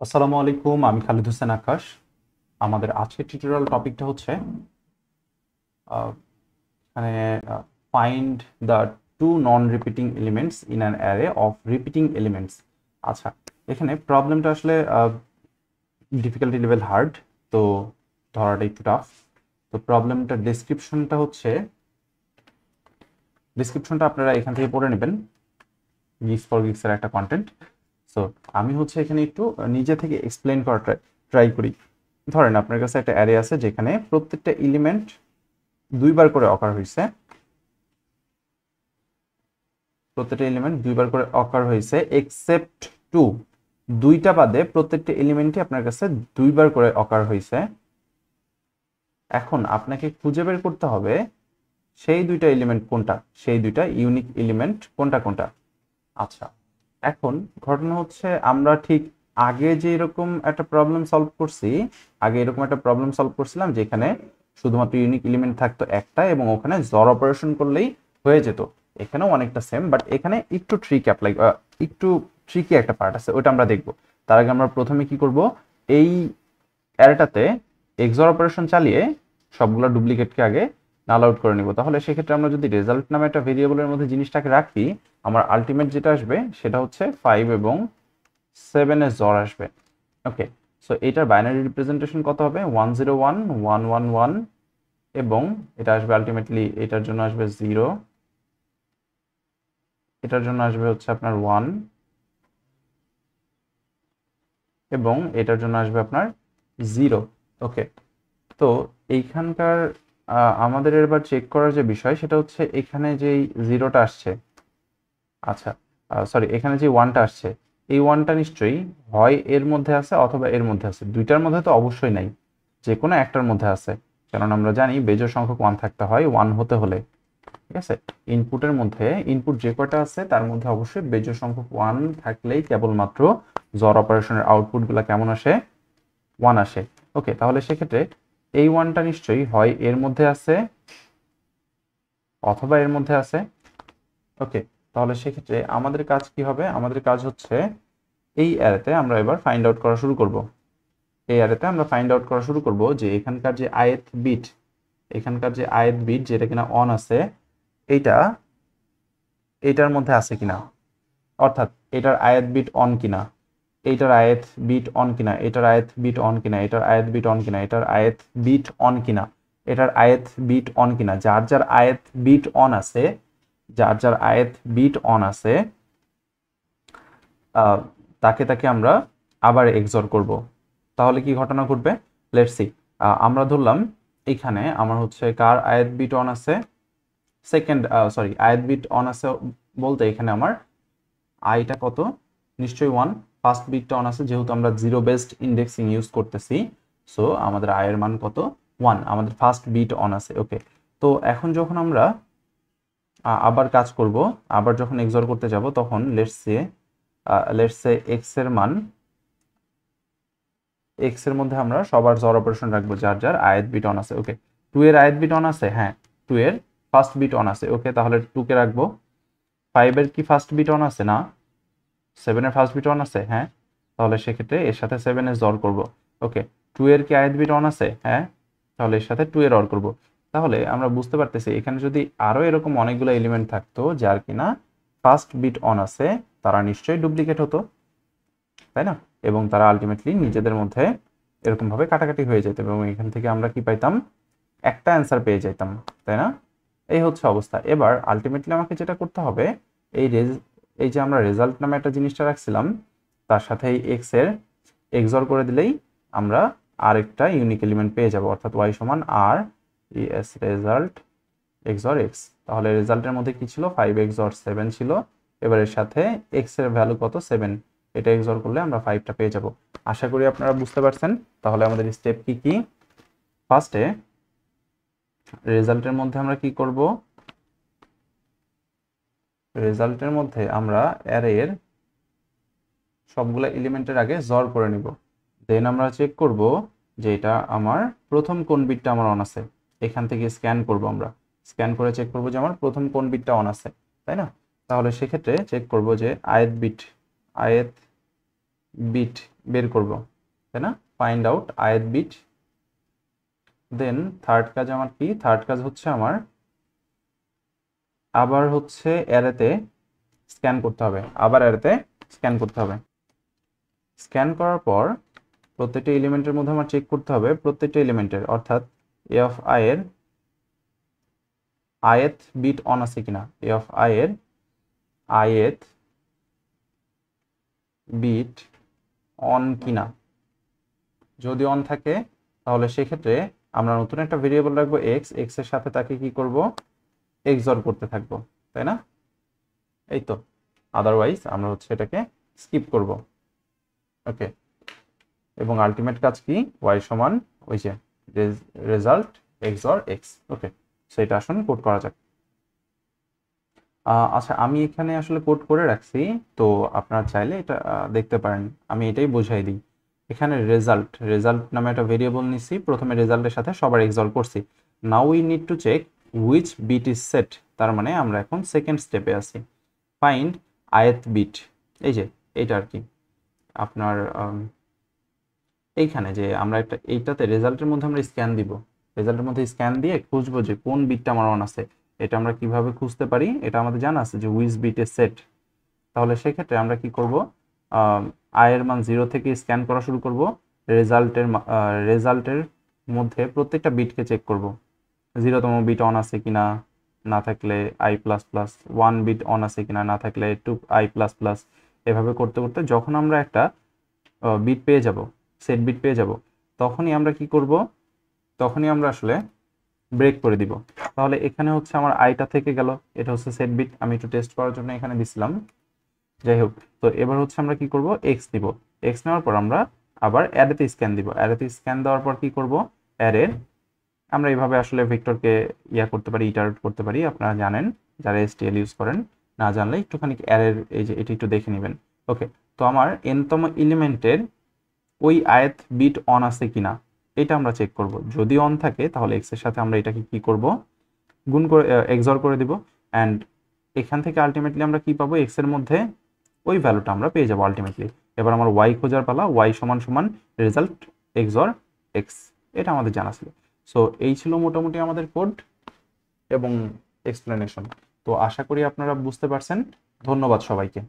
আসসালামু আলাইকুম, আমি খালিদ হোসেন আকাশ। আমাদের আজকের টিউটোরিয়াল টপিকটা হচ্ছে আহ, এখানে find the two non repeating elements in an array of repeating elements. আচ্ছা, এখানে প্রবলেমটা আসলে ডিফিকাল্টি লেভেল হার্ড, তো ধরাটা একটু টাফ। তো প্রবলেমটার ডিসক্রিপশনটা আপনারা এখান থেকে পড়ে নেবেন, গিগস ফর গিগসের একটা কন্টেন্ট। সো আমি হচ্ছে এখানে একটু নিজে থেকে এক্সপ্লেন করার ট্রাই করি। ধরেন আপনার কাছে একটা অ্যারে আছে যেখানে প্রত্যেকটা এলিমেন্ট দুইবার করে অকার হয়েছে, এক্সেপ্ট টু, দুইটা বাদে প্রত্যেকটা এলিমেন্টই আপনার কাছে দুইবার করে অকার হয়েছে। এখন আপনাকে খুঁজে বের করতে হবে সেই দুইটা এলিমেন্ট কোনটা, সেই দুইটা ইউনিক এলিমেন্ট কোনটা কোনটা। আচ্ছা, এখন ঘটনা হচ্ছে আমরা ঠিক আগে যে এরকম একটা প্রবলেম সলভ করছি, আগে এরকম একটা প্রবলেম সলভ করছিলাম যেখানে শুধুমাত্র ইউনিক এলিমেন্ট থাকতো একটা এবং ওখানে জর অপারেশন করলেই হয়ে যেত। এখানেও অনেকটা সেম, বাট এখানে একটু একটু ট্রিকি একটা পার্ট আছে, ওটা আমরা দেখব। তার আগে আমরা প্রথমে কি করব, এই অ্যারেটাতে এক্সর অপারেশন চালিয়ে সবগুলো ডুপ্লিকেটকে আগে নাল আউট করে নিব। তাহলে সেক্ষেত্রে আমরা যদি রেজাল্ট নামে একটা ভেরিয়েবলের মধ্যে জিনিসটাকে রাখি, আমার আলটিমেট যেটা আসবে সেটা হচ্ছে 5 এবং 7 এর জ্বর আসবে। ওকে, সো এটার বাইনারি রিপ্রেজেন্টেশন কত হবে? 101 111, এবং এটা আসবে আলটিমেটলি, এটার জন্য আসবে 0, এটার জন্য আসবে হচ্ছে আপনার 1, এবং এটার জন্য আসবে আপনার 0। ওকে, তো এইখানকার আমাদের এবার চেক করার যে বিষয় সেটা হচ্ছে এখানে যেই জিরোটা আসছে, আচ্ছা সরি, এখানে যে ওয়ানটা আসছে, এই ওয়ানটা নিশ্চয়ই হয় এর মধ্যে আছে অথবা এর মধ্যে আছে, দুইটার মধ্যে তো অবশ্যই নাই, যে কোনো একটার মধ্যে আছে। কারণ আমরা জানি বেজোড় সংখ্যক ওয়ান থাকতে হয় ওয়ান হতে হলে। ঠিক আছে, ইনপুটের মধ্যে ইনপুট যে কয়টা আছে তার মধ্যে অবশ্যই বেজোড় সংখ্যক ওয়ান থাকলেই কেবলমাত্র জর অপারেশনের আউটপুটগুলো কেমন আসে? ওয়ান আসে। ওকে, তাহলে সেক্ষেত্রে এই ওয়ানটা নিশ্চয়ই হয় এর মধ্যে আছে অথবা এর মধ্যে আছে। ওকে, তাহলে সেক্ষেত্রে আমাদের কাজ কি হবে? আমাদের কাজ হচ্ছে এই অ্যারেতে আমরা এবার ফাইন্ড আউট করা শুরু করব। এই অ্যারেতে আমরা ফাইন্ড আউট করা শুরু করব যে এখানকার যে আইথ বিট যেটা কিনা অন আছে, এইটা এটার মধ্যে আছে কিনা, অর্থাৎ এটার আয়াত বিট অন কিনা, এইটার আয়াত বিট অন কিনা, এটার আয়াত বিট অন কিনা, এটার আয়াত বিট অন কিনা, এটার আয়াত বিট অন কিনা, এটার আয়াত বিট অন কিনা। যার যার আয়াত বিট অন আছে, যার যার আয়াত বিট অন আছে, তাকে তাকে আমরা আবার এক্সর করব। তাহলে কি ঘটনা ঘটবে? Let's see. আমরা ধরলাম এখানে আমার হচ্ছে কার আয়াত বিট অন আছে, আয়াত বিট অন আছে বলতে এখানে আমার আইটা কত? নিশ্চয়ই ওয়ান। ফার্স্ট বিটটা অন আছে যেহেতু আমরা জিরো বেসড ইন্ডেক্সিং ইউজ করতেছি, সো আমাদের আয়ের মান কত? ওয়ান, আমাদের ফার্স্ট বিট অন আছে। ওকে, তো এখন যখন আমরা আবার কাজ করব, আবার যখন এক্সর করতে যাব তখন লেটস সে এক্স এর মধ্যে আমরা সবার জর অপারেশন রাখবো যার যার আয়াত বিট অন আছে। ওকে, টু এর আয়াত বিট অন আছে, হ্যাঁ, টু এর ফার্স্ট বিট অন আছে। ওকে, তাহলে টু কে রাখবো। ফাইভ এর কি ফার্স্ট বিট অন আছে? না। সেভেনের ফার্স্ট বিট অন আছে, হ্যাঁ, তাহলে সেক্ষেত্রে এর সাথে সেভেনের জর করব। ওকে, টু এর কি আয়াত বিট অন আছে? হ্যাঁ, তাহলে এর সাথে টু এর অর করব। তাহলে আমরা বুঝতে পারতেছি এখানে যদি আরো এরকম অনেকগুলো এলিমেন্ট থাকতো যার কিনা ফার্স্ট বিট অন আছে, তারা নিশ্চয়ই ডুপ্লিকেট হতো, তাই না? এবং তারা আলটিমেটলি নিজেদের মধ্যে এরকম ভাবে কাটাকাটি হয়ে যেত এবং এখান থেকে আমরা কি পাইতাম? একটা অ্যান্সার পেয়ে যেতাম, তাই না? এই হচ্ছে অবস্থা। এবার আলটিমেটলি আমাকে যেটা করতে হবে, এই এই যে আমরা রেজাল্ট নামে একটা জিনিসটা রাখছিলাম, তার সাথে এই এক্স এর এক্সর করে দিলেই আমরা আরেকটা ইউনিক এলিমেন্ট পেয়ে যাব, অর্থাৎ ওয়াই সমান আর এস রেজাল্ট এক্সর এক্স। তাহলে রেজাল্টের মধ্যে কি ছিল? 5 এক্সর 7 ছিল। এবার এর সাথে এক্স এর ভ্যালু কত? 7, এটা এক্সর করলে আমরা 5টা পেয়ে যাব। আশা করি আপনারা বুঝতে পারছেন। তাহলে আমাদের স্টেপ কি কি? ফার্স্টে রেজাল্টের মধ্যে আমরা কি করব? রেজাল্টের মধ্যে আমরা অ্যারের সবগুলা এলিমেন্টের আগে জর করে নিব। দেন আমরা চেক করব যে এটা আমার প্রথম কোন বিটটা আমার অন আছে। এখান থেকে স্ক্যান করব, আমরা স্ক্যান করে চেক করব যে আমার প্রথম কোন বিটটা অন আছে, তাই না? তাহলে সেক্ষেত্রে চেক করব যে আয়াত বিট বের করব, তাই না? Find out ith bit. Then third কাজ আমার কি? থার্ড কাজ হচ্ছে আমার আবার হচ্ছে অ্যারেতে স্ক্যান করতে হবে, আবার অ্যারেতে স্ক্যান করতে হবে। স্ক্যান করার পর প্রত্যেকটা এলিমেন্টের মধ্যে আমার চেক করতে হবে প্রত্যেকটা এলিমেন্টের, অর্থাৎ এ অফ আই এর ith বিট অন আছে কিনা, এ অফ আই এর ith বিট অন কিনা। যদি অন থাকে তাহলে সেক্ষেত্রে আমরা নতুন একটা ভেরিয়েবল রাখবো এক্স, এক্স এর সাথে তাকে কি করব? এক্সঅর করতে থাকবো, তাই না? এই তো, আদারওয়াইজ আমরা হচ্ছে এটাকে স্কিপ করব। ওকে, এবং আলটিমেট কাজ কি? ওয়াই সমান ওই যে রেজাল্ট এক্সঅর এক্স। ওকে, সেটা আসলে কোড করা যাক। আচ্ছা, আমি এখানে আসলে কোড করে রাখছি, তো আপনারা চাইলে এটা দেখতে পারেন। আমি এটাই বোঝাই দিই। এখানে রেজাল্ট রেজাল্ট নামে একটা ভেরিয়েবল নিছি, প্রথমে রেজাল্টের সাথে সবার এক্সঅর করছি। Now we need to check which bit is set, তার মানে আমরা এখন সেকেন্ড স্টেপে আছি। ফাইন্ড ith বিট, এই যে এইটা আর কি আপনার এইখানে যে আমরা একটা এইটাতে রেজাল্টের মধ্যে আমরা স্ক্যান দিব, রেজাল্টের মধ্যে স্ক্যান দিয়ে খুঁজবো যে কোন বিটটা আমার অন আছে। এটা আমরা কিভাবে খুঁজতে পারি? এটা আমাদের জানা আছে যে হুইচ বিট ইজ সেট। তাহলে সেক্ষেত্রে আমরা কি করব? আই এর মান 0 থেকে স্ক্যান করা শুরু করব, রেজাল্টের মধ্যে প্রত্যেকটা বিটকে চেক করব, 0তম বিট অন আছে কিনা, না থাকলে i plus plus, 1 bit on আছে কিনা, না থাকলে 2 আই প্লাস প্লাস। এভাবে করতে করতে যখন আমরা একটা বিট পেয়ে যাব, সেট বিট পেয়ে যাব, তখনই আমরা কি করব? তখনই আমরা আসলে ব্রেক করে দিব। তাহলে এখানে হচ্ছে আমার আইটা থেকে গেল, এটা হচ্ছে সেট বিট, আমি একটু টেস্ট করার জন্য এখানে দিছিলাম। যাই হোক, তো এবার হচ্ছে আমরা কি করব? এক্স দিব। এক্স নেওয়ার পর আমরা আবার অ্যারেতে স্ক্যান দিব। অ্যারেতে স্ক্যান দেওয়ার পর কি করব? অ্যারের আমরা এইভাবে আসলে ভেক্টরকে করতে পারি, ইটারেট করতে পারি। আপনারা জানেন যারা এসটিএল ইউজ করেন, না জানলে একটুখানি অ্যারের এই যে এটি একটু দেখে নেবেন। ওকে, তো আমার এনতম এলিমেন্টের ওই ith বিট অন আছে কিনা এটা আমরা চেক করব। যদি অন থাকে তাহলে এক্স এর সাথে আমরা এটাকে কি করব? গুণ করে এক্সঅর করে দিব। অ্যান্ড এখান থেকে আলটিমেটলি আমরা কি পাবো? এক্স এর মধ্যে ওই ভ্যালুটা আমরা পেয়ে যাবো আলটিমেটলি। এবার আমার ওয়াই খোঁজার পালা, ওয়াই সমান সমান রেজাল্ট এক্সঅর এক্স, এটা আমাদের জানা ছিল। সো এই ছিল মোটামুটি আমাদের কোড এবং এক্সপ্লেনেশন। তো আশা করি আপনারা বুঝতে পারছেন। ধন্যবাদ সবাইকে।